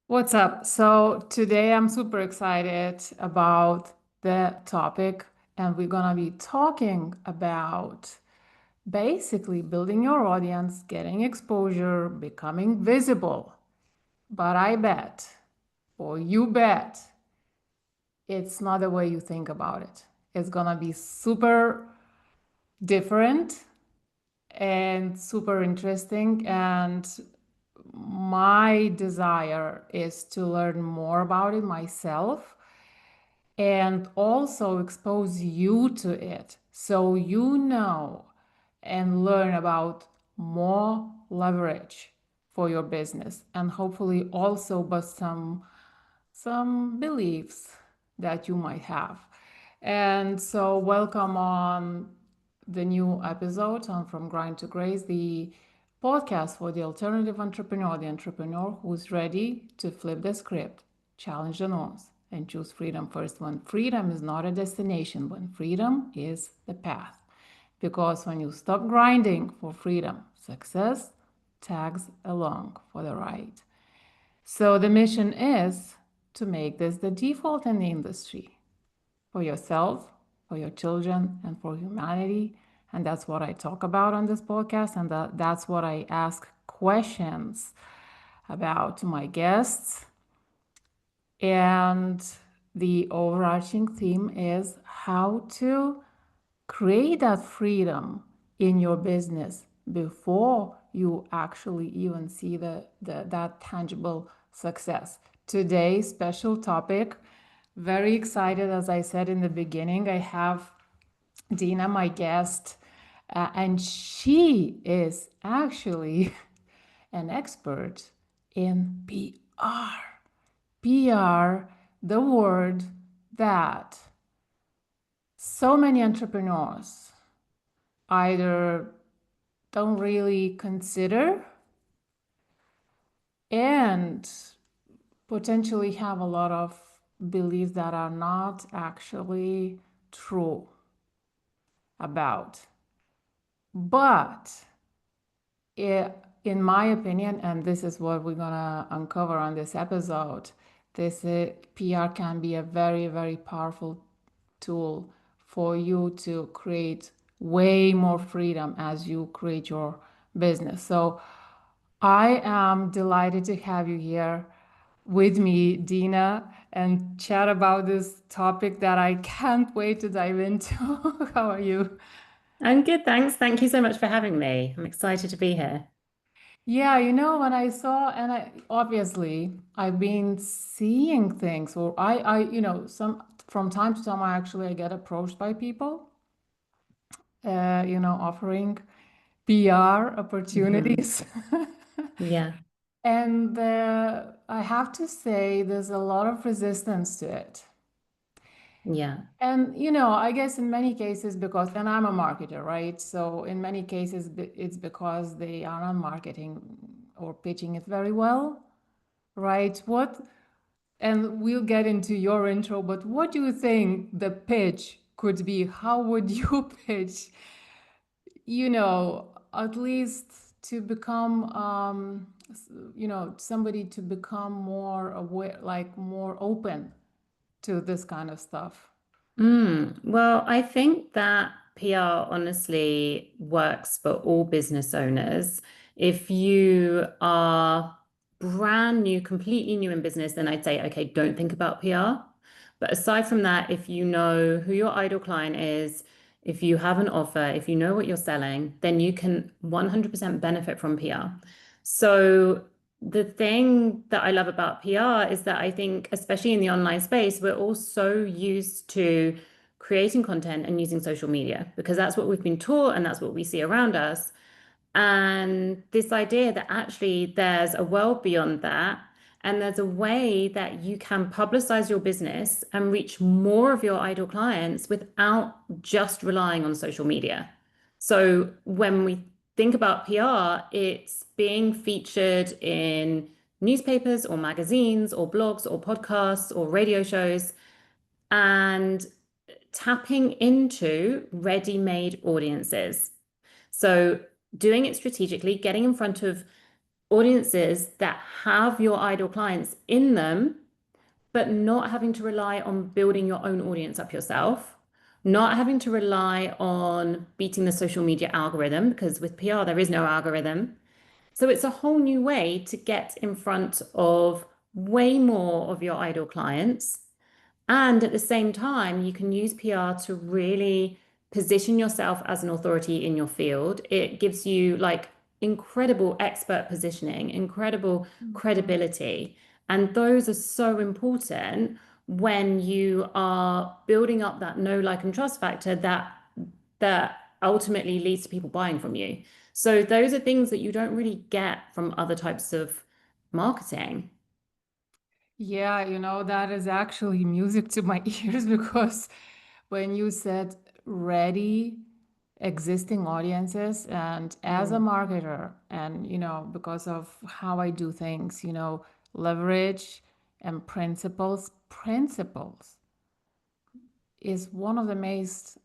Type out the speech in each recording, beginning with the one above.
What's up? So today I'm super excited about the topic, and we're gonna be talking about basically building your audience, getting exposure, becoming visible. But I bet, or you bet, it's not the way you think about it. It's gonna be super different and super interesting. And my desire is to learn more about it myself and also expose you to it so you know and learn about more leverage for your business and hopefully also bust some beliefs that you might have. And so welcome on the new episode on From Grind to Grace, the podcast for the alternative entrepreneur, the entrepreneur who's ready to flip the script, challenge the norms, and choose freedom first when freedom is not a destination, when freedom is the path. Because when you stop grinding for freedom, success tags along for the ride. So the mission is to make this the default in the industry for yourself, for your children, and for humanity. And that's what I talk about on this podcast. And that's what I ask questions about to my guests. And the overarching theme is how to create that freedom in your business before you actually even see that tangible success. Today's special topic, very excited, as I said in the beginning, I have Dina, my guest, and she is actually an expert in PR. PR, the word that so many entrepreneurs either don't really consider and potentially have a lot of beliefs that are not actually true about. But in my opinion, and this is what we're gonna uncover on this episode, this PR can be a very, very powerful tool for you to create way more freedom as you create your business. So I am delighted to have you here with me, Dina, and chat about this topic that I can't wait to dive into. How are you? I'm good, thanks. Thank you so much for having me. I'm excited to be here. Yeah, when I saw, and I obviously I've been seeing things, or some from time to time I get approached by people, offering PR Hmm. opportunities. Yeah, And I have to say, there's a lot of resistance to it. yeah. And, I guess in many cases, because, and I'm a marketer, right? So in many cases, it's because they are not marketing or pitching it very well, right? And we'll get into your intro, but what do you think the pitch could be? How would you pitch, at least to become, somebody to become more aware, like more open to this kind of stuff? Well, I think that PR honestly works for all business owners. If you are brand new, completely new in business, then I'd say, okay, don't think about PR. But aside from that, if you know who your ideal client is, if you have an offer, if you know what you're selling, then you can 100% benefit from PR. So the thing that I love about PR is that I think, especially in the online space, we're all so used to creating content and using social media because that's what we've been taught and that's what we see around us. And this idea that actually there's a world beyond that, and there's a way that you can publicize your business and reach more of your ideal clients without just relying on social media. So when we think about PR, it's being featured in newspapers or magazines or blogs or podcasts or radio shows and tapping into ready-made audiences. So doing it strategically, getting in front of audiences that have your ideal clients in them, but not having to rely on building your own audience up yourself, not having to rely on beating the social media algorithm, because with PR, there is no algorithm. So it's a whole new way to get in front of way more of your ideal clients. And at the same time, you can use PR to really position yourself as an authority in your field. It gives you like incredible expert positioning, incredible Mhm. credibility. And those are so important when you are building up that know, like, and trust factor that ultimately leads to people buying from you. So those are things that you don't really get from other types of marketing. Yeah, that is actually music to my ears because when you said ready existing audiences, and as a Mm, marketer, and because of how I do things, leverage and principles is one of the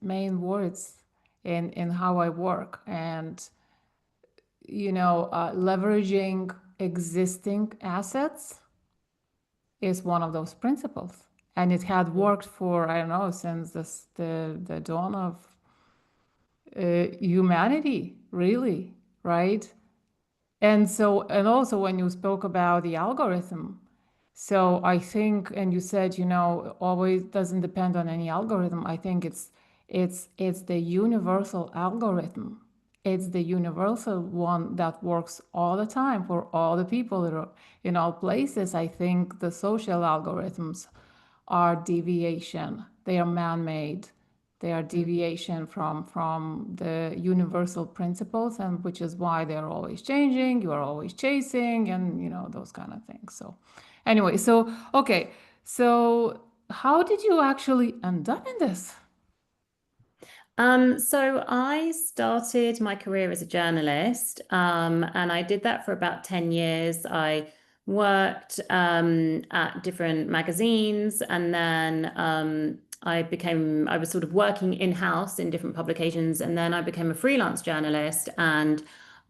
main words in how I work. And leveraging existing assets is one of those principles. And it had mm, worked for, I don't know, since the dawn of humanity, really, right? And also when you spoke about the algorithm, so I think, and you said, always doesn't depend on any algorithm. I think it's the universal algorithm. It's the universal one that works all the time for all the people that are in all places. I think the social algorithms are deviation. They are man-made. They are mm. deviation from the universal principles, and which is why they're always changing. You are always chasing, and those kind of things. So, anyway, so okay, so how did you actually end up in this? So I started my career as a journalist, and I did that for about 10 years. I worked at different magazines, and then I was sort of working in-house in different publications, and then I became a freelance journalist, and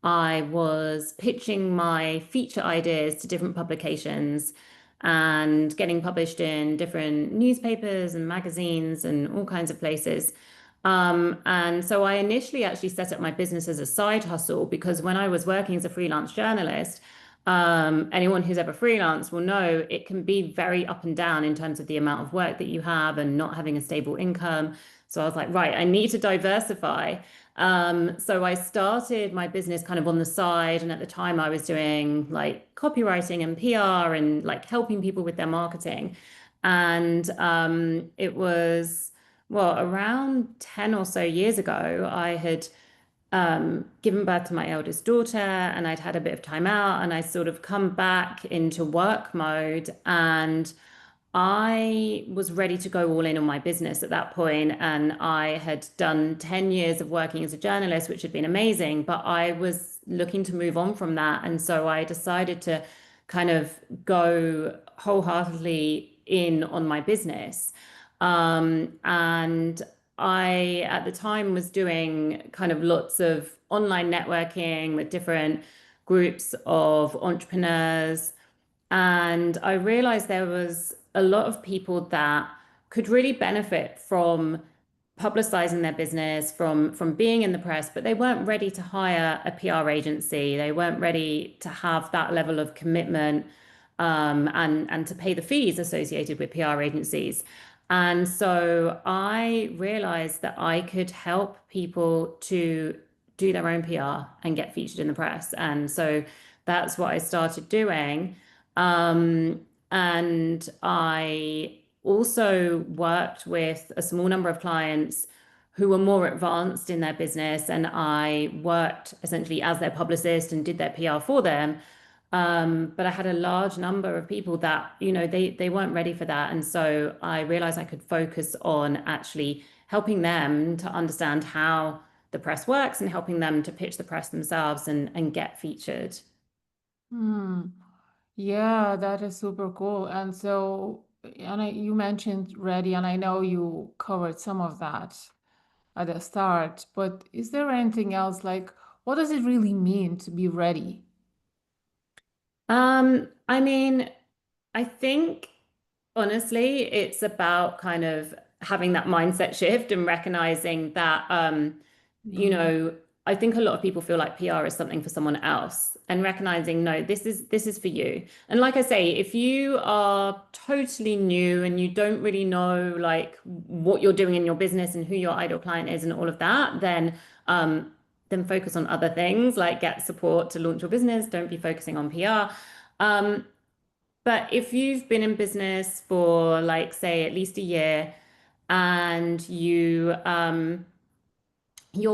I was pitching my feature ideas to different publications and getting published in different newspapers and magazines and all kinds of places. And so I initially actually set up my business as a side hustle because when I was working as a freelance journalist, anyone who's ever freelanced will know it can be very up and down in terms of the amount of work that you have and not having a stable income. So I was like, right, I need to diversify. So I started my business kind of on the side. And at the time, I was doing like copywriting and PR and like helping people with their marketing. And it was well, around 10 or so years ago, I had given birth to my eldest daughter and I'd had a bit of time out and I sort of come back into work mode and I was ready to go all in on my business at that point, and I had done 10 years of working as a journalist, which had been amazing, but I was looking to move on from that. And so I decided to kind of go wholeheartedly in on my business. And I, at the time, was doing kind of lots of online networking with different groups of entrepreneurs. And I realized there was a lot of people that could really benefit from publicizing their business, from being in the press, but they weren't ready to hire a PR agency. They weren't ready to have that level of commitment and to pay the fees associated with PR agencies. And so I realized that I could help people to do their own PR and get featured in the press. And so that's what I started doing. And I also worked with a small number of clients who were more advanced in their business, and I worked essentially as their publicist and did their PR for them. But I had a large number of people that, they weren't ready for that. And so I realized I could focus on actually helping them to understand how the press works and helping them to pitch the press themselves and get featured. Hmm. Yeah, that is super cool. And so, you mentioned ready, and I know you covered some of that at the start, but is there anything else like what does it really mean to be ready? I mean, I think honestly, it's about kind of having that mindset shift and recognizing that, you Mm. know, I think a lot of people feel like PR is something for someone else and recognizing, no, this is for you. And like I say, if you are totally new and you don't really know like what you're doing in your business and who your ideal client is and all of that, then focus on other things like get support to launch your business. Don't be focusing on PR. Um, but if you've been in business for like, say, at least a year and you're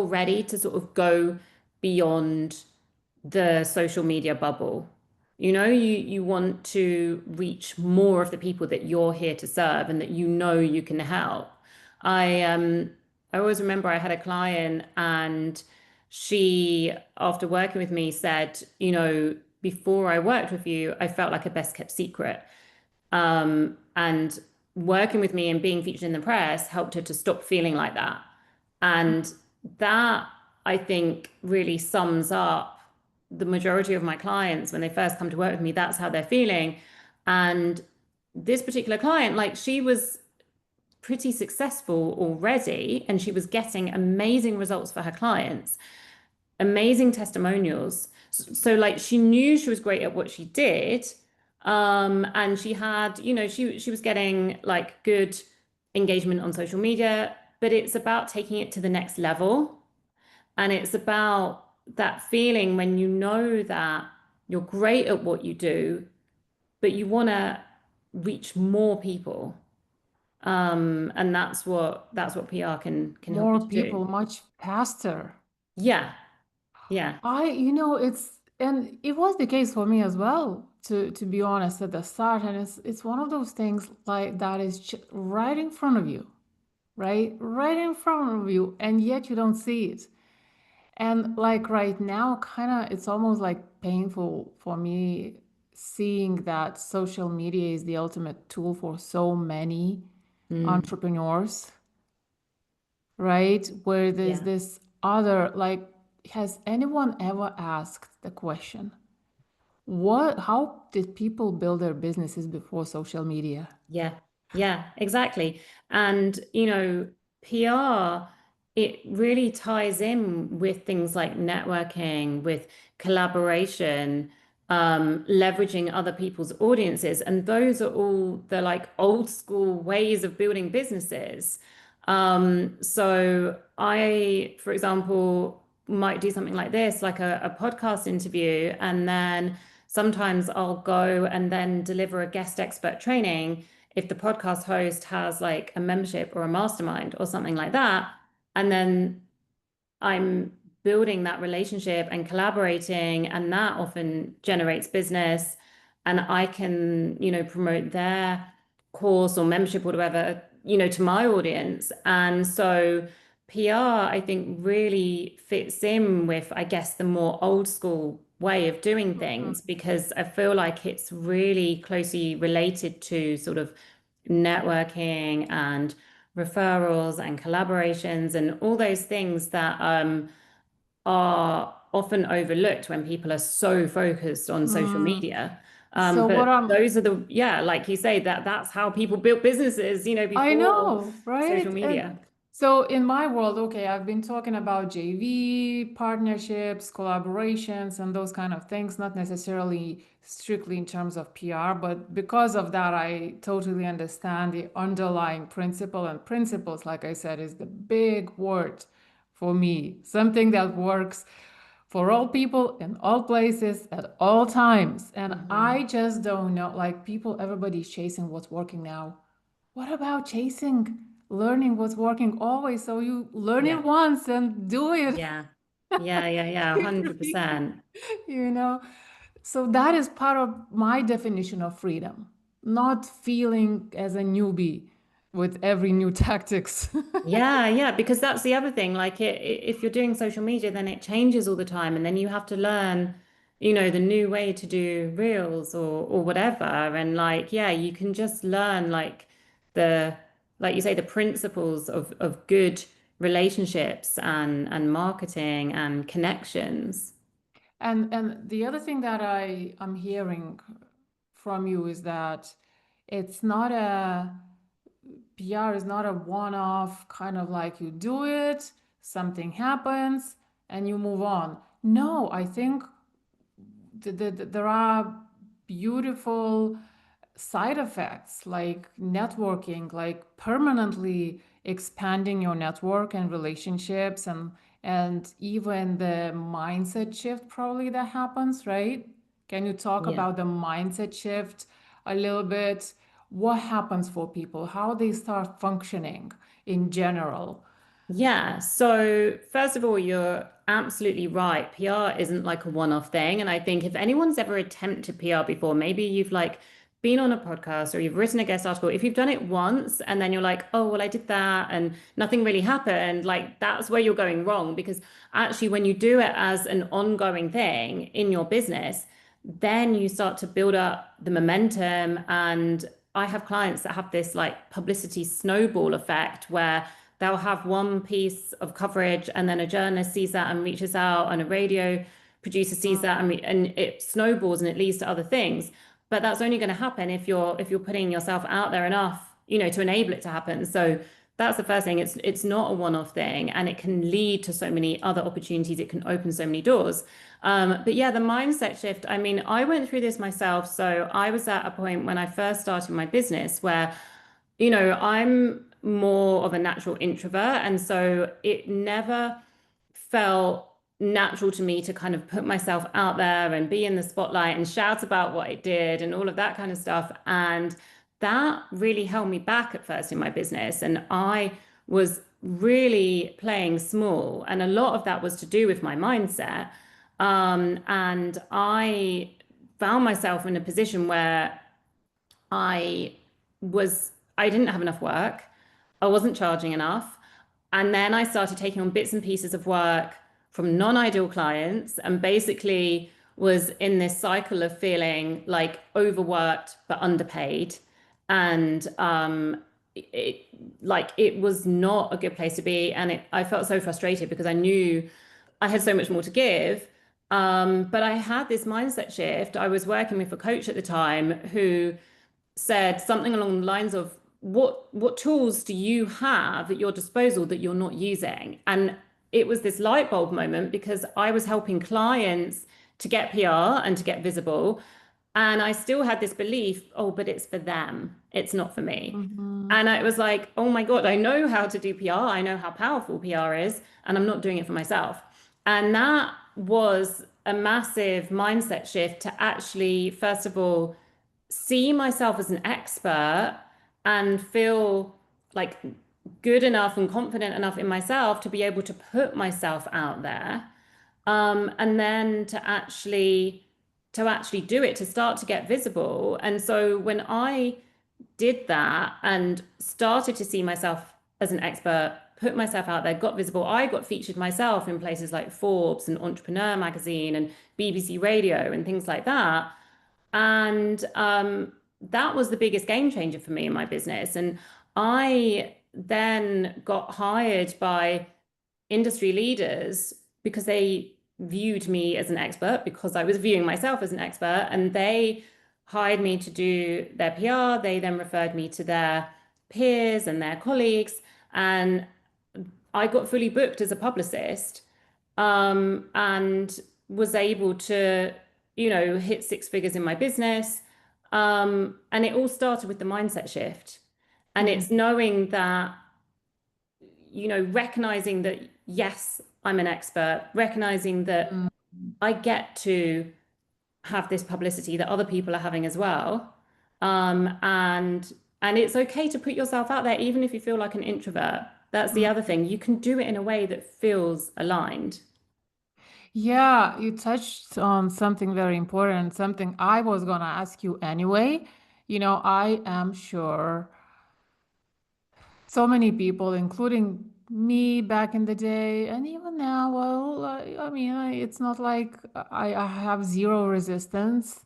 ready to sort of go beyond the social media bubble. You want to reach more of the people that you're here to serve and that you can help. I always remember I had a client and she, after working with me, said, before I worked with you, I felt like a best kept secret. And working with me and being featured in the press helped her to stop feeling like that. And that, I think, really sums up the majority of my clients when they first come to work with me. That's how they're feeling. And this particular client, like, she was pretty successful already and she was getting amazing results for her clients, amazing testimonials. So like she knew she was great at what she did. And she had, she was getting like good engagement on social media, but it's about taking it to the next level. And it's about that feeling when you know that you're great at what you do, but you want to reach more people. And that's what PR can help you More to do. people, much faster. Yeah, yeah. And it was the case for me as well, to be honest, at the start. And it's one of those things like that is right in front of you, right? Right in front of you, and yet you don't see it. And like right now, kind of, it's almost like painful for me seeing that social media is the ultimate tool for so many Mm, entrepreneurs, right? Where there's yeah. this other, like, has anyone ever asked the question, how did people build their businesses before social media? Yeah, yeah, exactly. And, PR, it really ties in with things like networking, with collaboration, leveraging other people's audiences. And those are all the like old school ways of building businesses. So I, for example, might do something like this, like a podcast interview, and then sometimes I'll go and then deliver a guest expert training if the podcast host has like a membership or a mastermind or something like that. And then I'm building that relationship and collaborating, and that often generates business. And I can, promote their course or membership or whatever, to my audience. And so PR, I think, really fits in with, I guess, the more old school way of doing things Mhm. because I feel like it's really closely related to sort of networking and referrals and collaborations and all those things that are often overlooked when people are so focused on social Mm. media. So what But I'm those are yeah, like you say, that's how people built businesses, I before know, social right? And media. so in my world, okay, I've been talking about JV, partnerships, collaborations, and those kind of things, not necessarily strictly in terms of PR, but because of that, I totally understand the underlying principle. And principles, like I said, is the big word for me, something that works for all people in all places at all times. And I Mhm. just don't know, like people, everybody's chasing what's working now. What about chasing learning what's working always? So you learn it Yeah, once and do it yeah, yeah, every, 100%. you know? So that is part of my definition of freedom, not feeling as a newbie with every new tactics. Yeah, yeah, because that's the other thing. Like if you're doing social media, then it changes all the time, and then you have to learn, the new way to do reels or whatever. And like, yeah, you can just learn the, like you say, the principles of good relationships and marketing and connections. And the other thing that I'm hearing from you is that it's not a PR is not a one-off kind of like you do it, something happens, and you move on. No, I think there are beautiful side effects like networking, like permanently expanding your network and relationships and even the mindset shift probably that happens, right? Can you talk Yeah. about the mindset shift a little bit? What happens for people? How they start functioning in general? Yeah. So, first of all, you're absolutely right. PR isn't like a one-off thing. And I think if anyone's ever attempted PR before, maybe you've like been on a podcast or you've written a guest article, if you've done it once and then you're like, oh, well, I did that and nothing really happened, like that's where you're going wrong. Because actually, when you do it as an ongoing thing in your business, then you start to build up the momentum. And I have clients that have this like publicity snowball effect where they'll have one piece of coverage and then a journalist sees that and reaches out and a radio producer sees that and it snowballs and it leads to other things. But that's only going to happen if you're putting yourself out there enough, to enable it to happen. So that's the first thing. It's not a one-off thing and it can lead to so many other opportunities. It can open so many doors. But yeah, the mindset shift. I mean, I went through this myself. So I was at a point when I first started my business where I'm more of a natural introvert. And so it never felt natural to me to kind of put myself out there and be in the spotlight and shout about what I did and all of that kind of stuff. And that really held me back at first in my business. And I was really playing small. And a lot of that was to do with my mindset. And I found myself in a position where I I didn't have enough work. I wasn't charging enough. And then I started taking on bits and pieces of work from non-ideal clients and basically was in this cycle of feeling like overworked but underpaid. And it it was not a good place to be. And I felt so frustrated because I knew I had so much more to give. But I had this mindset shift. I was working with a coach at the time who said something along the lines of what tools do you have at your disposal that you're not using? And it was this light bulb moment because I was helping clients to get PR and to get visible. And I still had this belief, oh, but it's for them. It's not for me. Mm-hmm. And I was like, oh my God, I know how to do PR. I know how powerful PR is, and I'm not doing it for myself. And that was a massive mindset shift to actually, first of all, see myself as an expert and feel like good enough and confident enough in myself to be able to put myself out there. And then to actually do it, to start to get visible. And so when I did that and started to see myself as an expert, put myself out there, got visible, I got featured myself in places like Forbes and Entrepreneur magazine and BBC Radio and things like that. And that was the biggest game changer for me in my business. And I then got hired by industry leaders because they viewed me as an expert, because I was viewing myself as an expert, and they hired me to do their PR. They then referred me to their peers and their colleagues. And I got fully booked as a publicist, and was able to, hit six figures in my business. And it all started with the mindset shift. And it's knowing that, recognizing that, yes, I'm an expert, recognizing that Mm-hmm. I get to have this publicity that other people are having as well. And it's okay to put yourself out there, even if you feel like an introvert. That's the other thing. You can do it in a way that feels aligned. Yeah, you touched on something very important, something I was going to ask you anyway. I am sure so many people, including me back in the day, and even now, well, I mean, it's not like I have zero resistance,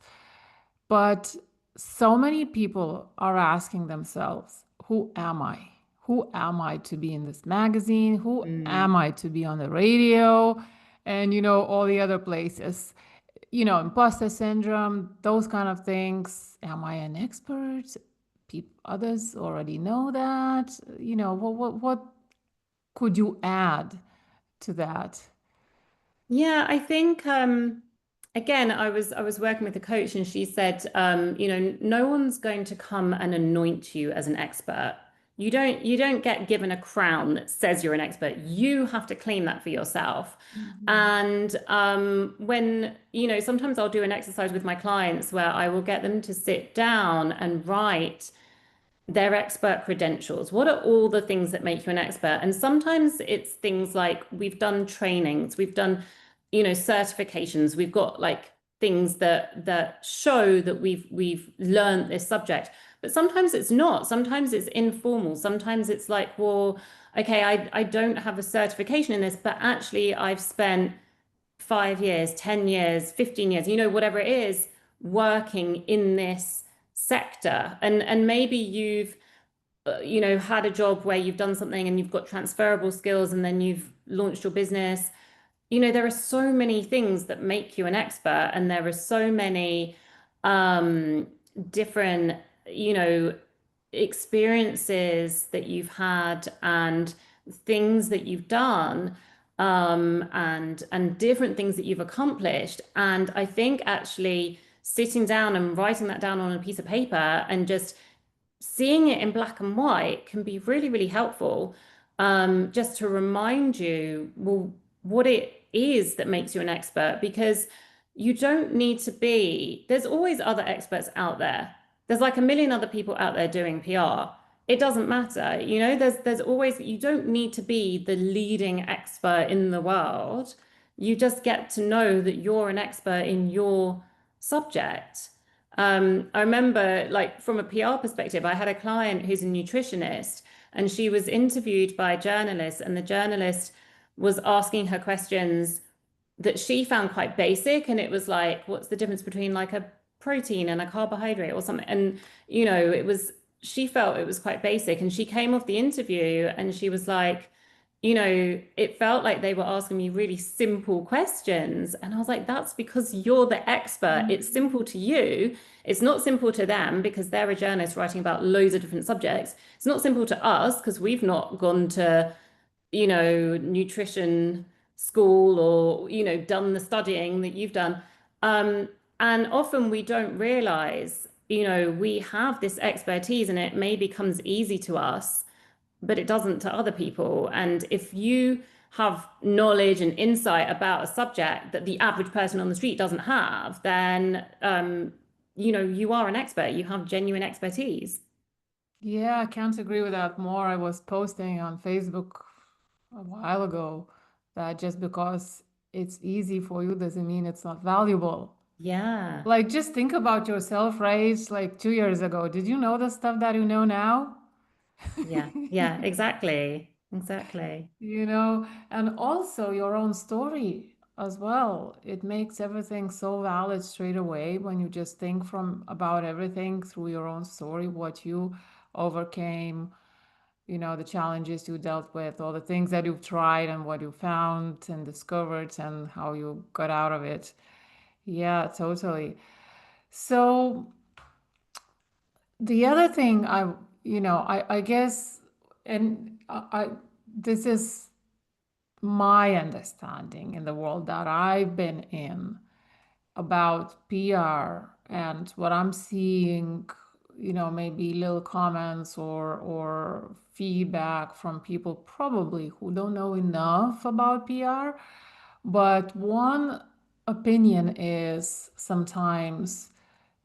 but so many people are asking themselves, who am I? Who am I to be in this magazine? Who am Mm, I to be on the radio? and all the other places. Imposter syndrome, those kind of things. Am I an expert? Others already know that. What could you add to that? Yeah, I think again, I was working with a coach and she said, no one's going to come and anoint you as an expert. You don't get given a crown that says you're an expert. You have to claim that for yourself. Mhm. And when, sometimes I'll do an exercise with my clients where I will get them to sit down and write their expert credentials. What are all the things that make you an expert? And sometimes it's things like we've done trainings, we've done, certifications, we've got like things that show that we've learned this subject. But sometimes it's not. Sometimes it's informal. Sometimes it's like, well, okay, I don't have a certification in this, but actually I've spent 5 years, 10 years, 15 years, whatever it is, working in this sector. And maybe you've had a job where you've done something and you've got transferable skills and then you've launched your business. There are so many things that make you an expert, and there are so many um, different, you know, experiences that you've had and things that you've done, and different things that you've accomplished. And I think actually sitting down and writing that down on a piece of paper and just seeing it in black and white can be really, really helpful. Just to remind you, well, what it is that makes you an expert, because you don't need to be, there's always other experts out there. There's like a million other people out there doing PR. It doesn't matter, there's always, you don't need to be the leading expert in the world. You just get to know that you're an expert in your subject. I remember, like, from a PR perspective, I had a client who's a nutritionist, and she was interviewed by a journalist, and the journalist was asking her questions that she found quite basic. And it was like, what's the difference between like a protein and a carbohydrate or something? And, she felt it was quite basic. And she came off the interview and she was like, it felt like they were asking me really simple questions. And I was like, that's because you're the expert. It's Mhm. simple to you. It's not simple to them because they're a journalist writing about loads of different subjects. It's not simple to us because we've not gone to, nutrition school or, done the studying that you've done. Um, and often we don't realize, we have this expertise and it maybe comes easy to us, but it doesn't to other people. And if you have knowledge and insight about a subject that the average person on the street doesn't have, then, you are an expert. You have genuine expertise. Yeah, I can't agree with that more. I was posting on Facebook a while ago that just because it's easy for you doesn't mean it's not valuable. Yeah. Like, just think about yourself, right? Like 2 years ago. Did you know the stuff that you know now? Yeah. Yeah. Exactly. Exactly. And also your own story as well. It makes everything so valid straight away when you just think from about everything through your own story, what you overcame, the challenges you dealt with, all the things that you've tried and what you found and discovered and how you got out of it. Yeah, totally. So the other thing I guess, and this is my understanding in the world that I've been in about PR and what I'm seeing, maybe little comments or feedback from people probably who don't know enough about PR. But one opinion is sometimes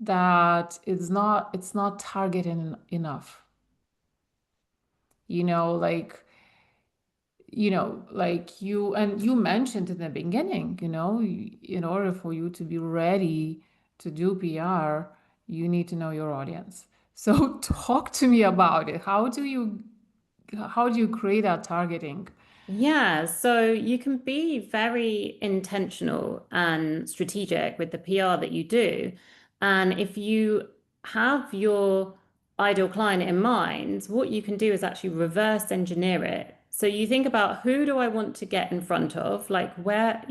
that it's not targeted enough. Like like you mentioned in the beginning, in order for you to be ready to do PR, you need to know your audience. So talk to me about it. How do you create that targeting? Yeah, so you can be very intentional and strategic with the PR that you do. And if you have your ideal client in mind, what you can do is actually reverse engineer it. So you think about, who do I want to get in front of? Like, where,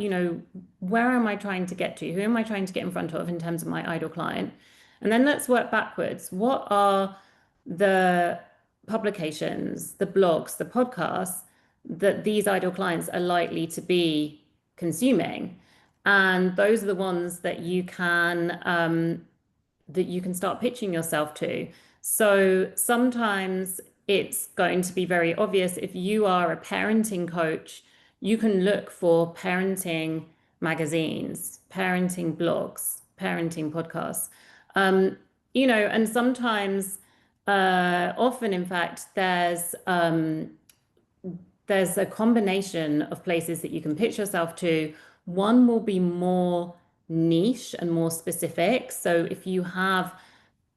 where am I trying to get to? Who am I trying to get in front of in terms of my ideal client? And then let's work backwards. What are the publications, the blogs, the podcasts that these ideal clients are likely to be consuming? And those are the ones that you can start pitching yourself to. So sometimes it's going to be very obvious. If you are a parenting coach, you can look for parenting magazines, parenting blogs, parenting podcasts. Um, and sometimes, often, in fact, there's a combination of places that you can pitch yourself to. One will be more niche and more specific. So if you have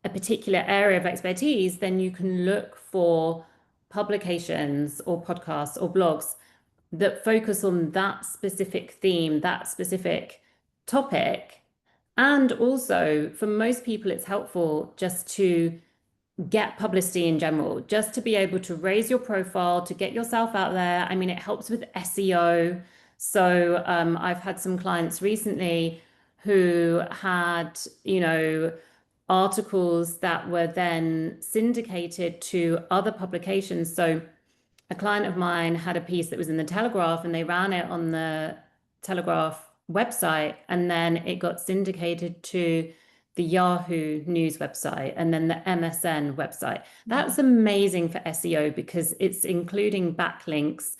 a particular area of expertise, then you can look for publications or podcasts or blogs that focus on that specific theme, that specific topic. And also, for most people, it's helpful just to get publicity in general, just to be able to raise your profile, to get yourself out there. I mean, it helps with SEO. So I've had some clients recently who had, articles that were then syndicated to other publications. So a client of mine had a piece that was in the Telegraph, and they ran it on the Telegraph website, and then it got syndicated to the Yahoo News website and then the MSN website. That's amazing for SEO because it's including backlinks.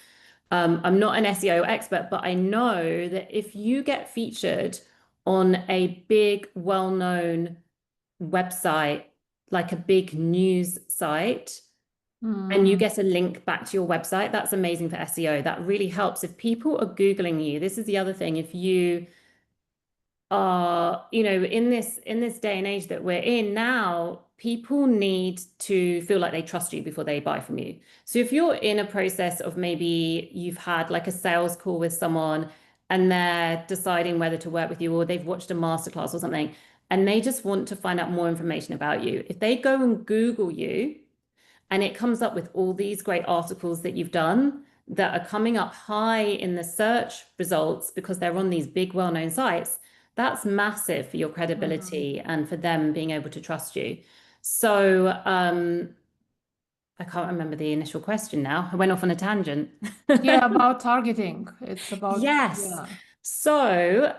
I'm not an SEO expert, but I know that if you get featured on a big, well-known website, like a big news site, and you get a link back to your website, that's amazing for SEO. That really helps. If people are Googling you, this is the other thing. If you are, in this day and age that we're in now, people need to feel like they trust you before they buy from you. So if you're in a process of, maybe you've had like a sales call with someone and they're deciding whether to work with you, or they've watched a masterclass or something, and they just want to find out more information about you, if they go and Google you, and it comes up with all these great articles that you've done that are coming up high in the search results because they're on these big, well-known sites, that's massive for your credibility and for them being able to trust you. So I can't remember the initial question now. I went off on a tangent. Yeah, about targeting. It's about, Yes. yeah. So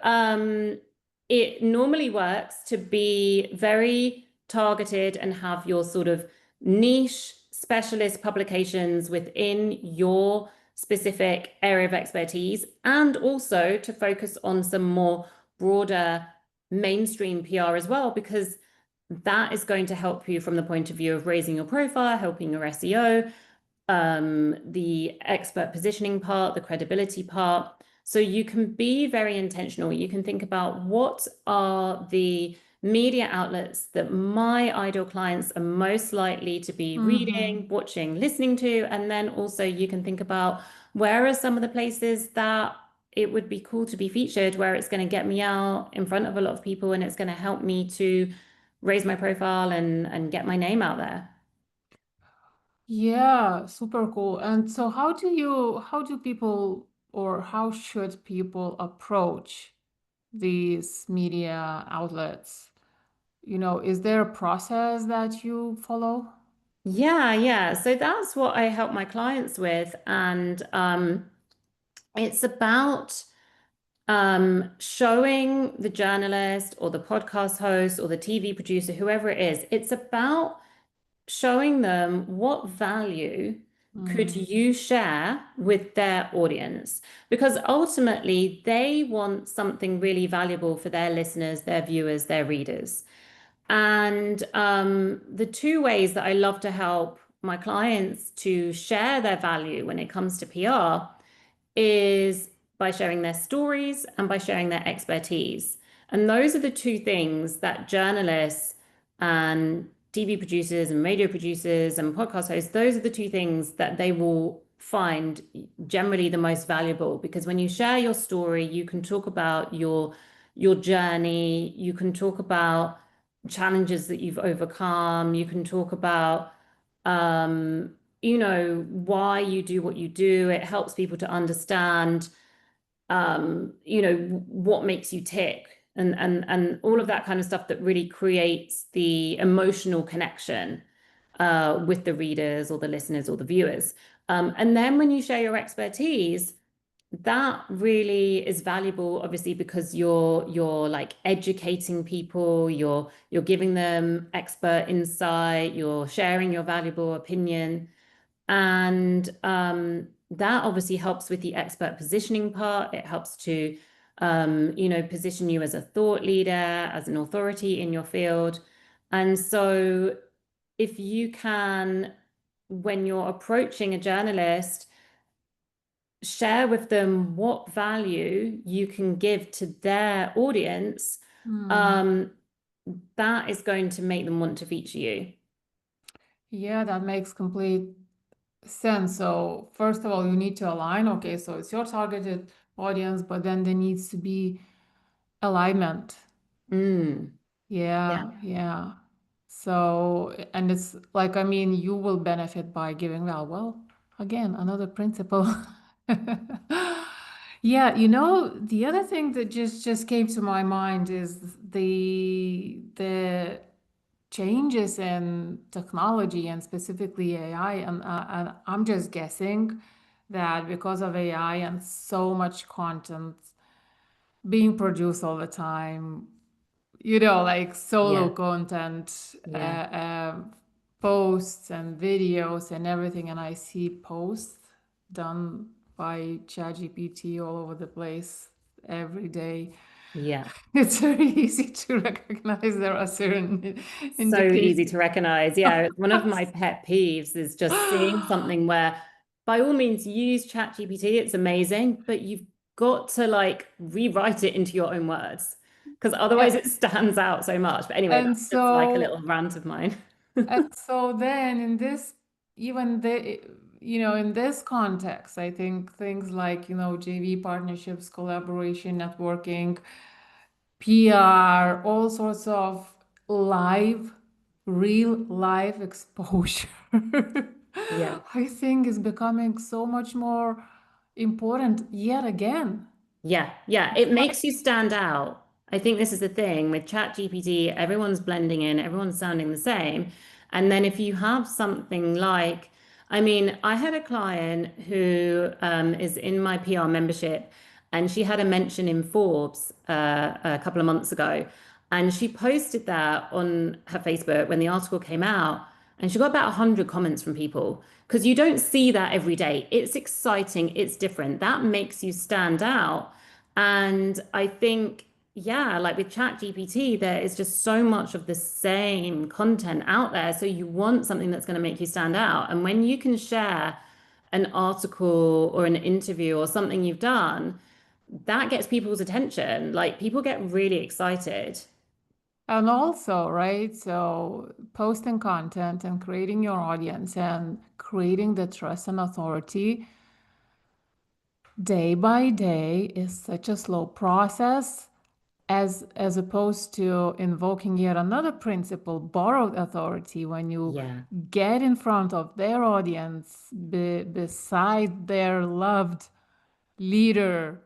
it normally works to be very targeted and have your sort of niche specialist publications within your specific area of expertise, and also to focus on some more broader mainstream PR as well, because that is going to help you from the point of view of raising your profile, helping your SEO, the expert positioning part, the credibility part. So you can be very intentional. You can think about, what are the media outlets that my ideal clients are most likely to be reading, watching, listening to. And then also you can think about, where are some of the places that it would be cool to be featured, where it's going to get me out in front of a lot of people and it's going to help me to raise my profile and get my name out there. Yeah, super cool. And so how do people, or how should people approach these media outlets? Is there a process that you follow? Yeah. So that's what I help my clients with. And it's about showing the journalist or the podcast host or the TV producer, whoever it is, it's about showing them, what value could you share with their audience? Because ultimately, they want something really valuable for their listeners, their viewers, their readers. And the two ways that I love to help my clients to share their value when it comes to PR is by sharing their stories and by sharing their expertise. And those are the two things that journalists and TV producers and radio producers and podcast hosts, those are the two things that they will find generally the most valuable. Because when you share your story, you can talk about your journey, you can talk about challenges that you've overcome, you can talk about why you do what you do. It helps people to understand, what makes you tick and all of that kind of stuff that really creates the emotional connection with the readers or the listeners or the viewers. And then when you share your expertise, that really is valuable, obviously, because you're like educating people, you're giving them expert insight, you're sharing your valuable opinion. And that obviously helps with the expert positioning part. It helps to, position you as a thought leader, as an authority in your field. And so if you can, when you're approaching a journalist, share with them what value you can give to their audience, Hmm. um, that is going to make them want to feature you. Yeah, that makes complete sense. So first of all, you need to align. Okay, so it's your targeted audience, but then there needs to be alignment. Mm, yeah, Yeah, yeah. So, and it's like, I mean, you will benefit by giving value. Well, again, another principle. Yeah, the other thing that just came to my mind is the changes in technology and specifically AI. And I'm just guessing that because of AI and so much content being produced all the time, like solo yeah, content, yeah, posts and videos and everything. And I see posts done by ChatGPT all over the place every day. yeah. It's very easy to recognize there are certain So easy indications. to recognize. Yeah, it's one of my pet peeves is just seeing something where, by all means, use ChatGPT. It's amazing, but you've got to like rewrite it into your own words because otherwise Yeah. it stands out so much. But anyway, And that's just like a little so rant of mine. And so then in this, even the, in this context, I think things like, JV partnerships, collaboration, networking, PR, all sorts of live, real life exposure, Yeah. I think is becoming so much more important yet again. Yeah, yeah, It's it like, makes you stand out. I think this is the thing with ChatGPT, everyone's blending in, everyone's sounding the same. And then if you have something like, I mean, I had a client who is in my PR membership, and she had a mention in Forbes a couple of months ago. And she posted that on her Facebook when the article came out, and she got about 100 comments from people because you don't see that every day. It's exciting, it's different. That makes you stand out. And I think, yeah, like with ChatGPT, there is just so much of the same content out there. So you want something that's going to make you stand out. And when you can share an article or an interview or something you've done, that gets people's attention. Like people get really excited. and also, right? So posting content and creating your audience and creating the trust and authority day by day is such a slow process as opposed to invoking yet another principle, borrowed authority, when you Yeah, get in front of their audience beside their loved leader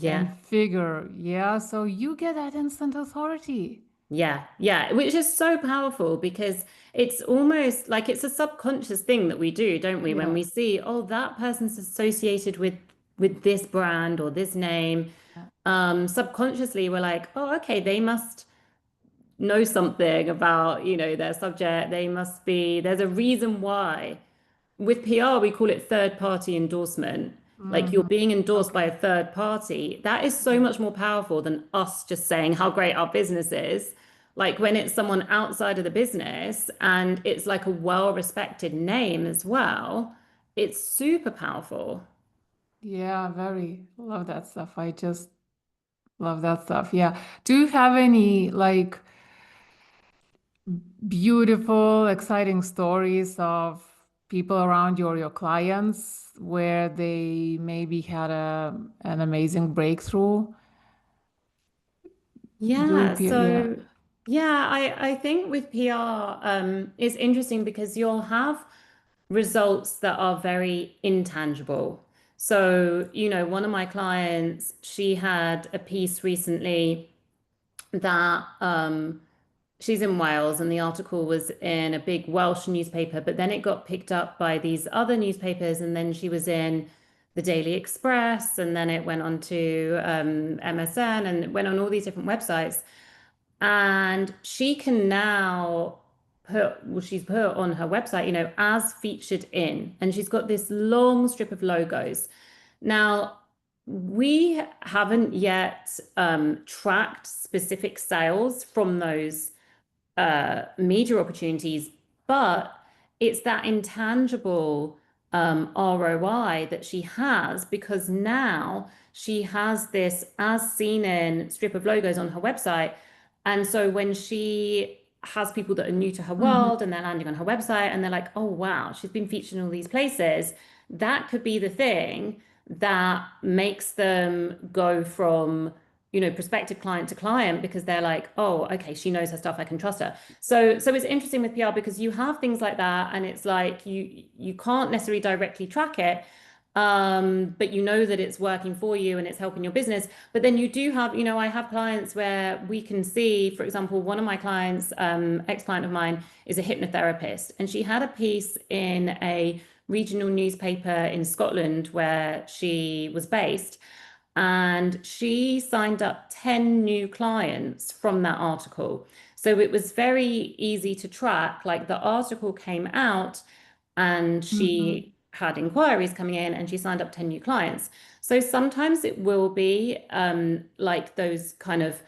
and yeah. figure. Yeah, so you get that instant authority. Yeah, yeah, which is so powerful because it's almost like it's a subconscious thing that we do, don't we? When Yeah. we see, oh, that person's associated with this brand or this name, subconsciously we're like, oh, okay, they must know something about, their subject. They must be, there's a reason why. With PR, we call it third party endorsement. Like you're Hmm. being endorsed by Okay. a third party. That is so Yeah. much more powerful than us just saying how great our business is. Like when it's someone outside of the business and it's like a well-respected name as well, it's super powerful. Yeah, very love that stuff. I just love that stuff. Yeah. Do you have any like beautiful, exciting stories of people around you or your clients where they maybe had an amazing breakthrough doing Yeah, peer? Yeah. so yeah, I think with PR, it's interesting because you'll have results that are very intangible. So, one of my clients, she had a piece recently that she's in Wales, and the article was in a big Welsh newspaper, but then it got picked up by these other newspapers, and then she was in the Daily Express, and then it went on to MSN, and it went on all these different websites. And she can now well, she's put on her website, as featured in, and she's got this long strip of logos. Now, we haven't yet tracked specific sales from those media opportunities, but it's that intangible ROI that she has because now she has this as seen in strip of logos on her website. And so when she has people that are new to her Mhm. world and they're landing on her website and they're like, oh, wow, she's been featured in all these places, that could be the thing that makes them go from prospective client to client because they're like, oh, okay, she knows her stuff, I can trust her. So it's interesting with PR because you have things like that, and it's like you can't necessarily directly track it, but you know that it's working for you and it's helping your business. But then you do have, I have clients where we can see, for example, one of my clients, ex-client of mine, is a hypnotherapist, and she had a piece in a regional newspaper in Scotland where she was based. And she signed up 10 new clients from that article. So it was very easy to track. Like the article came out and Mhm. she had inquiries coming in and she signed up 10 new clients. So sometimes it will be like those kind of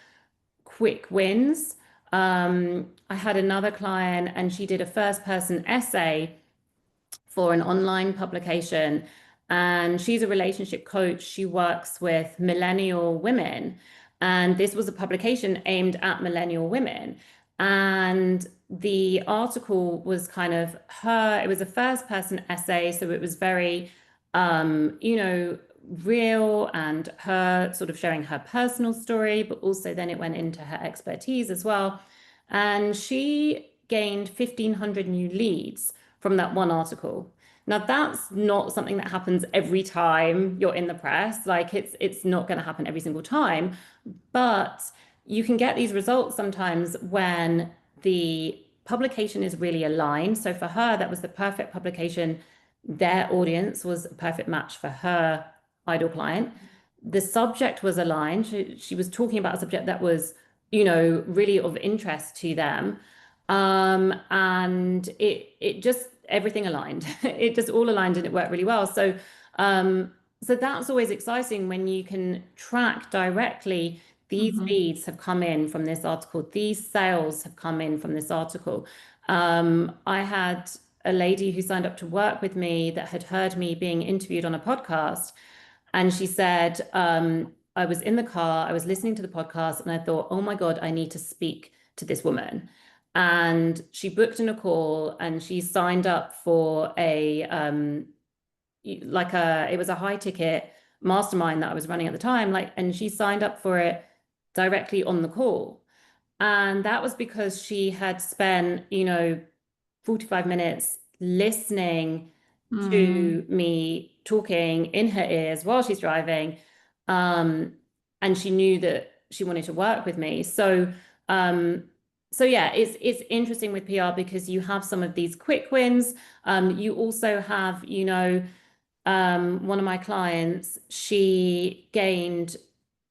quick wins. I had another client and she did a first person essay for an online publication. And she's a relationship coach. She works with millennial women. And this was a publication aimed at millennial women. And the article was kind of her, it was a first person essay. So it was very, real and her sort of sharing her personal story, but also then it went into her expertise as well. And she gained 1,500 new leads from that one article. Now that's not something that happens every time you're in the press. Like it's not going to happen every single time, but you can get these results sometimes when the publication is really aligned. So for her, that was the perfect publication. Their audience was a perfect match for her ideal client. The subject was aligned. She was talking about a subject that was, really of interest to them. And it just everything aligned. It just all aligned and it worked really well. So that's always exciting when you can track directly these Mhm. leads have come in from this article, these sales have come in from this article. I had a lady who signed up to work with me that had heard me being interviewed on a podcast, and she said, I was in the car, I was listening to the podcast, and I thought, oh my God, I need to speak to this woman. And she booked in a call and she signed up for it was a high ticket mastermind that I was running at the time. And she signed up for it directly on the call. And that was because she had spent, 45 minutes listening Mhm. to me talking in her ears while she's driving. Um, and she knew that she wanted to work with me. Um, so yeah, it's interesting with PR because you have some of these quick wins. You also have, one of my clients, she gained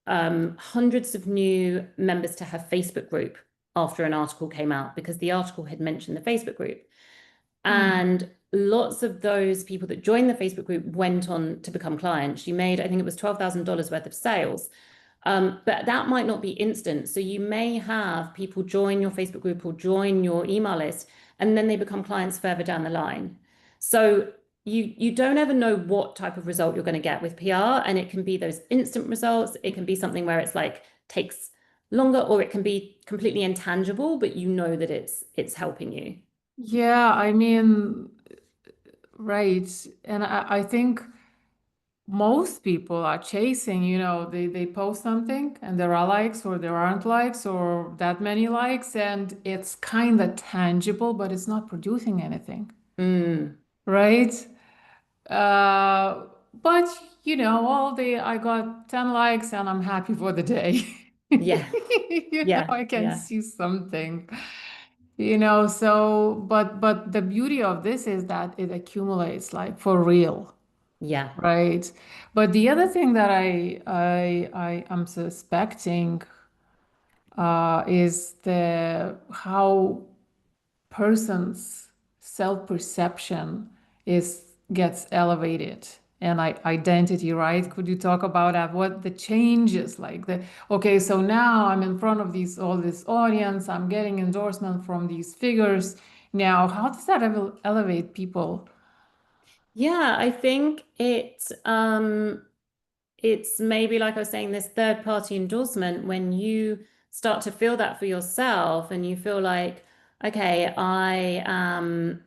hundreds of new members to her Facebook group after an article came out because the article had mentioned the Facebook group. Mhm. And lots of those people that joined the Facebook group went on to become clients. She made, I think it was $12,000 worth of sales. But that might not be instant. So you may have people join your Facebook group or join your email list, and then they become clients further down the line. So you don't ever know what type of result you're going to get with PR, and it can be those instant results. It can be something where it's like takes longer, or it can be completely intangible, but you know that it's helping you. Yeah, I mean, right. And I think most people are chasing, they post something and there are likes or there aren't likes or that many likes, and it's kind of tangible, but it's not producing anything. Mm. right? Uh, but I got 10 likes and I'm happy for the day. Yeah, yeah, I can yeah, see something. But the beauty of this is that it accumulates like for real, yeah. right? But the other thing that I am suspecting is the how person's self-perception is gets elevated and identity, right? Could you talk about that? What the changes like the okay, so now I'm in front of all this audience, I'm getting endorsement from these figures. Now, how does that elevate people? Yeah, I think it's maybe like I was saying, this third party endorsement when you start to feel that for yourself and you feel like, okay, I am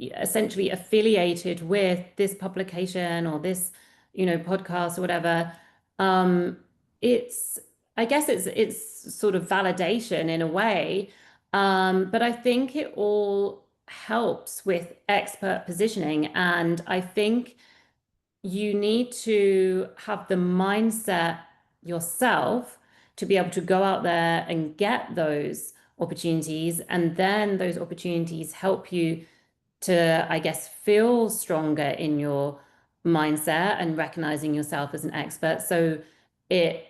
essentially affiliated with this publication or this, podcast or whatever. Um, it's, I guess it's sort of validation in a way. But I think it all helps with expert positioning. And I think you need to have the mindset yourself to be able to go out there and get those opportunities. And then those opportunities help you to, I guess, feel stronger in your mindset and recognizing yourself as an expert. So it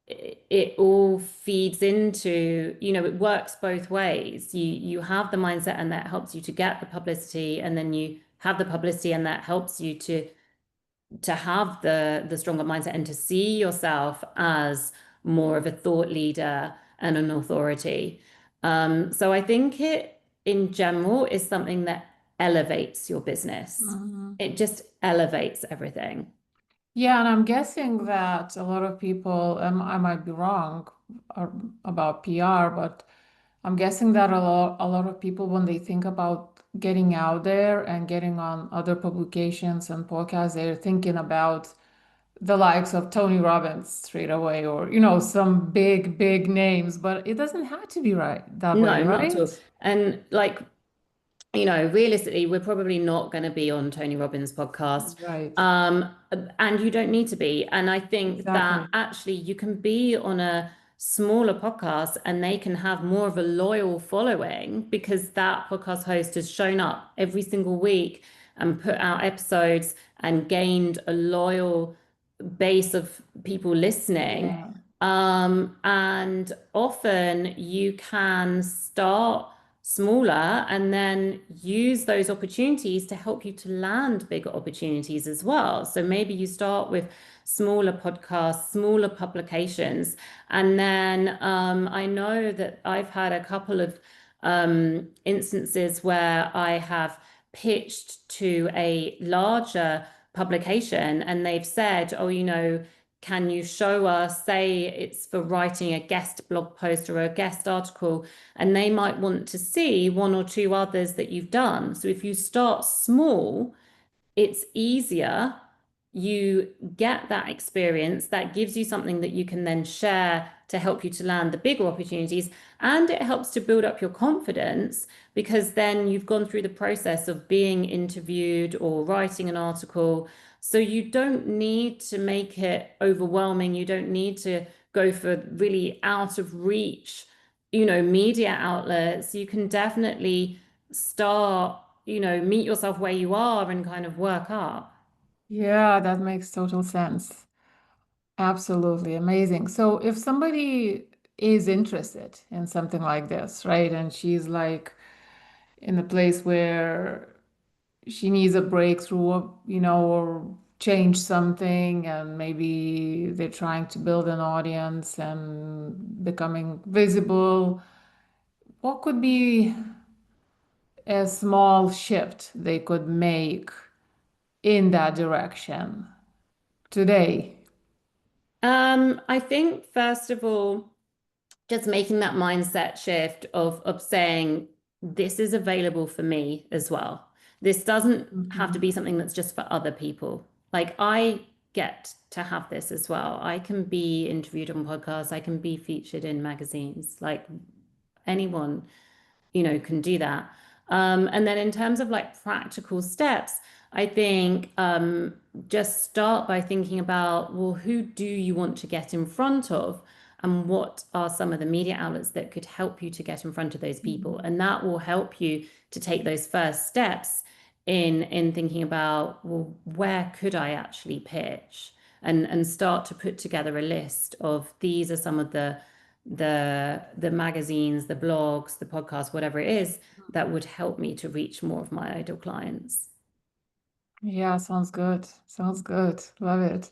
it all feeds into, it works both ways. You have the mindset and that helps you to get the publicity, and then you have the publicity and that helps you to have the stronger mindset and to see yourself as more of a thought leader and an authority. So I think it in general is something that elevates your business. Mhm. It just elevates everything. Yeah, and I'm guessing that a lot of people, I might be wrong uh, about PR, but I'm guessing that a lot of people, when they think about getting out there and getting on other publications and podcasts, they're thinking about the likes of Tony Robbins straight away, or some big, big names. But it doesn't have to be that way, No, not at all. right? And like, realistically, we're probably not going to be on Tony Robbins' podcast. Right. Um, and you don't need to be. And I think that Exactly. actually you can be on a smaller podcast and they can have more of a loyal following because that podcast host has shown up every single week and put out episodes and gained a loyal base of people listening. Yeah. And often you can start smaller and then use those opportunities to help you to land bigger opportunities as well. So maybe you start with smaller podcasts, smaller publications, and then I know that I've had a couple of instances where I have pitched to a larger publication and they've said, oh, can you show us, say it's for writing a guest blog post or a guest article, and they might want to see one or two others that you've done. So if you start small, it's easier. You get that experience that gives you something that you can then share to help you to land the bigger opportunities. And it helps to build up your confidence because then you've gone through the process of being interviewed or writing an article. So you don't need to make it overwhelming. You don't need to go for really out of reach, media outlets. You can definitely start, meet yourself where you are and kind of work up. Yeah, that makes total sense. Absolutely amazing. So if somebody is interested in something like this, right, and she's like in a place where she needs a breakthrough, or change something, and maybe they're trying to build an audience and becoming visible, what could be a small shift they could make in that direction today? I think first of all, just making that mindset shift of saying this is available for me as well. This doesn't have to Mhm. be something that's just for other people. Like I get to have this as well. I can be interviewed on podcasts, I can be featured in magazines. Like anyone, can do that. And then in terms of like practical steps, I think just start by thinking about, well, who do you want to get in front of? And what are some of the media outlets that could help you to get in front of those people? Mhm. And that will help you to take those first steps in thinking about, well, where could I actually pitch? And start to put together a list of these are some of the magazines, the blogs, the podcasts, whatever it is that would help me to reach more of my ideal clients. Yeah, sounds good. Sounds good. Love it.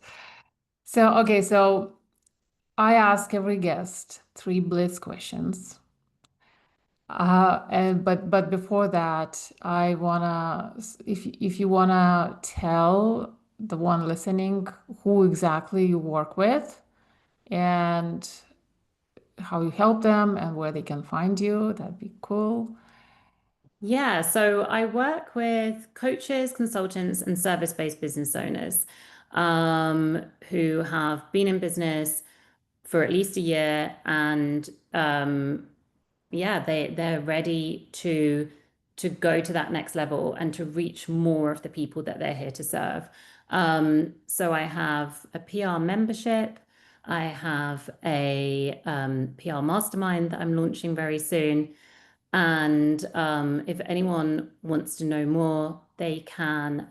So, okay, so I ask every guest three blitz questions. And but before that, I wanna if you wanna tell the one listening who exactly you work with and how you help them and where they can find you, that'd be cool. Yeah, so I work with coaches, consultants, and service-based business owners who have been in business for at least a year and yeah, they're ready to go to that next level and to reach more of the people that they're here to serve. So I have a PR membership. I have a PR mastermind that I'm launching very soon. And if anyone wants to know more, they can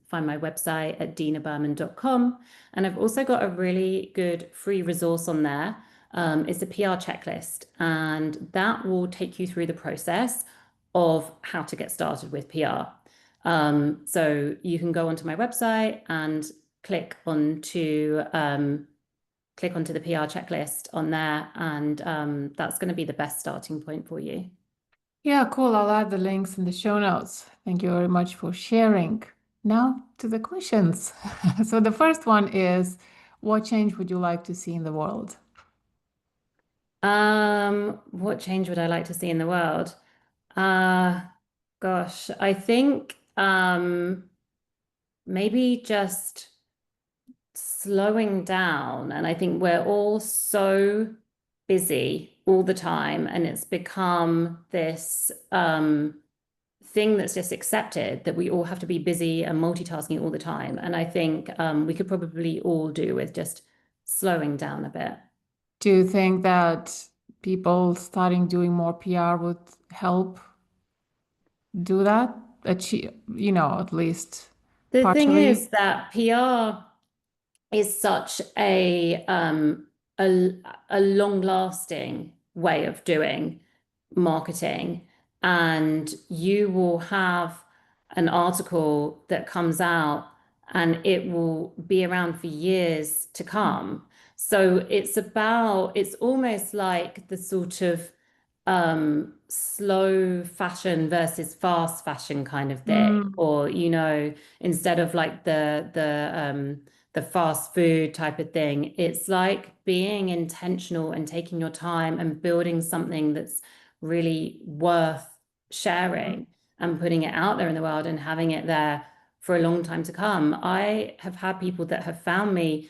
find my website at dinabehrman.com. And I've also got a really good free resource on there. It's a PR checklist, and that will take you through the process of how to get started with PR. So you can go onto my website and click onto the PR checklist on there, and that's going to be the best starting point for you. Yeah, cool. I'll add the links in the show notes. Thank you very much for sharing. Now to the questions. So the first one is, what change would you like to see in the world? What change would I like to see in the world? Uh, gosh, I think maybe just slowing down. And I think we're all so busy all the time, and it's become this thing that's just accepted that we all have to be busy and multitasking all the time. And I think we could probably all do with just slowing down a bit. Do you think that people starting doing more PR would help do that? Achieve, at least The thing partially? is that PR is such a a long-lasting way of doing marketing, and you will have an article that comes out and it will be around for years to come. So it's almost like the sort of slow fashion versus fast fashion kind of thing, Mm, or instead of like the fast food type of thing, it's like being intentional and taking your time and building something that's really worth sharing and putting it out there in the world and having it there for a long time to come. I have had people that have found me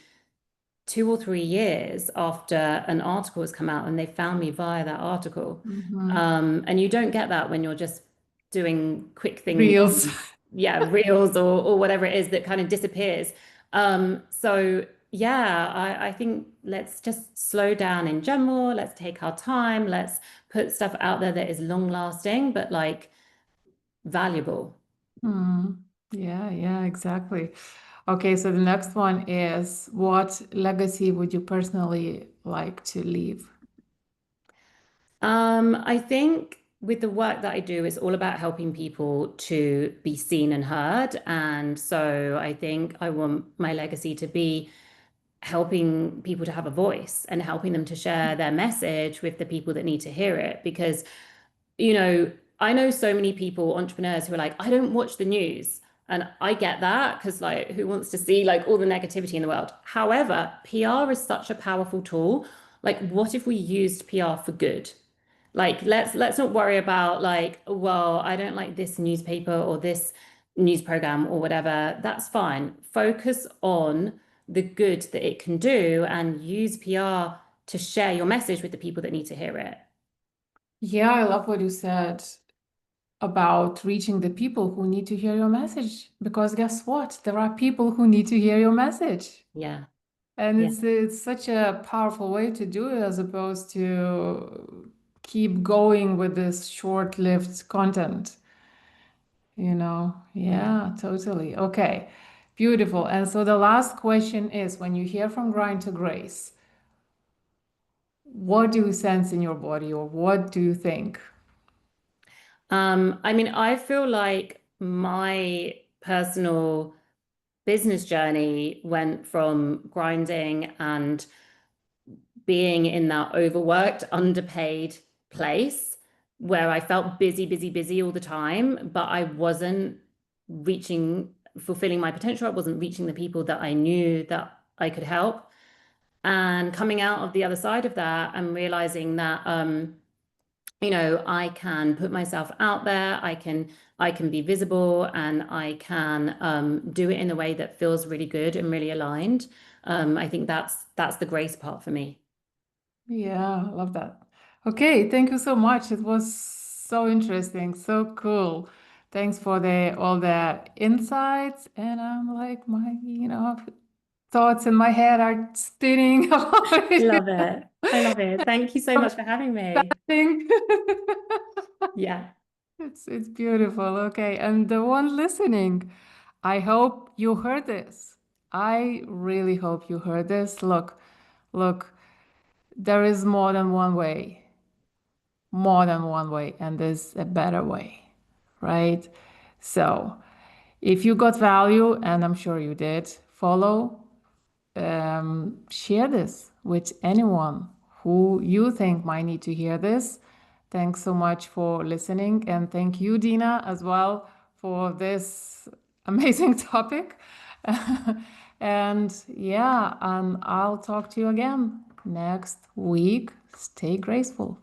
2 or 3 years after an article has come out, and they found me via that article. mhm. And you don't get that when you're just doing quick things Reels. on, yeah, reels or whatever it is that kind of disappears. So yeah, I think let's just slow down in general. Let's take our time. Let's put stuff out there that is long lasting, but like valuable. Mm. Yeah, yeah, exactly. Okay, so the next one is, what legacy would you personally like to leave? I think with the work that I do, it's all about helping people to be seen and heard. And so I think I want my legacy to be helping people to have a voice and helping them to share their message with the people that need to hear it. Because, I know so many people, entrepreneurs, who are like, I don't watch the news. And I get that because, like, who wants to see like all the negativity in the world? However, PR is such a powerful tool. Like, what if we used PR for good? Like, let's not worry about like, well, I don't like this newspaper or this news program or whatever. That's fine. Focus on the good that it can do and use PR to share your message with the people that need to hear it. Yeah, I love what you said. about reaching the people who need to hear your message. Because guess what? There are people who need to hear your message. Yeah. And Yeah. it's such a powerful way to do it as opposed to keep going with this short-lived content, you know? Yeah. Yeah, totally. Okay, beautiful. And so the last question is, when you hear from grind to grace, what do you sense in your body or what do you think? I mean, I feel like my personal business journey went from grinding and being in that overworked, underpaid place where I felt busy, busy, busy all the time, but I wasn't fulfilling my potential. I wasn't reaching the people that I knew that I could help. And coming out of the other side of that and realizing that I can put myself out there, I can be visible and I can do it in a way that feels really good and really aligned. I think that's the grace part for me. Yeah, I love that. Okay, thank you so much. It was so interesting, so cool. Thanks for the all the insights. And I'm like my thoughts in my head are spinning about it. Love it. I love it. Thank you so much for having me. Thing. Yeah. It's beautiful. Okay, and the one listening, I hope you heard this. I really hope you heard this. Look, there is more than one way. More than one way, and there's a better way, right? So if you got value, and I'm sure you did, follow, share this with anyone who you think might need to hear this. Thanks so much for listening, and thank you, Dina, as well for this amazing topic. And yeah, I'll talk to you again next week. Stay graceful.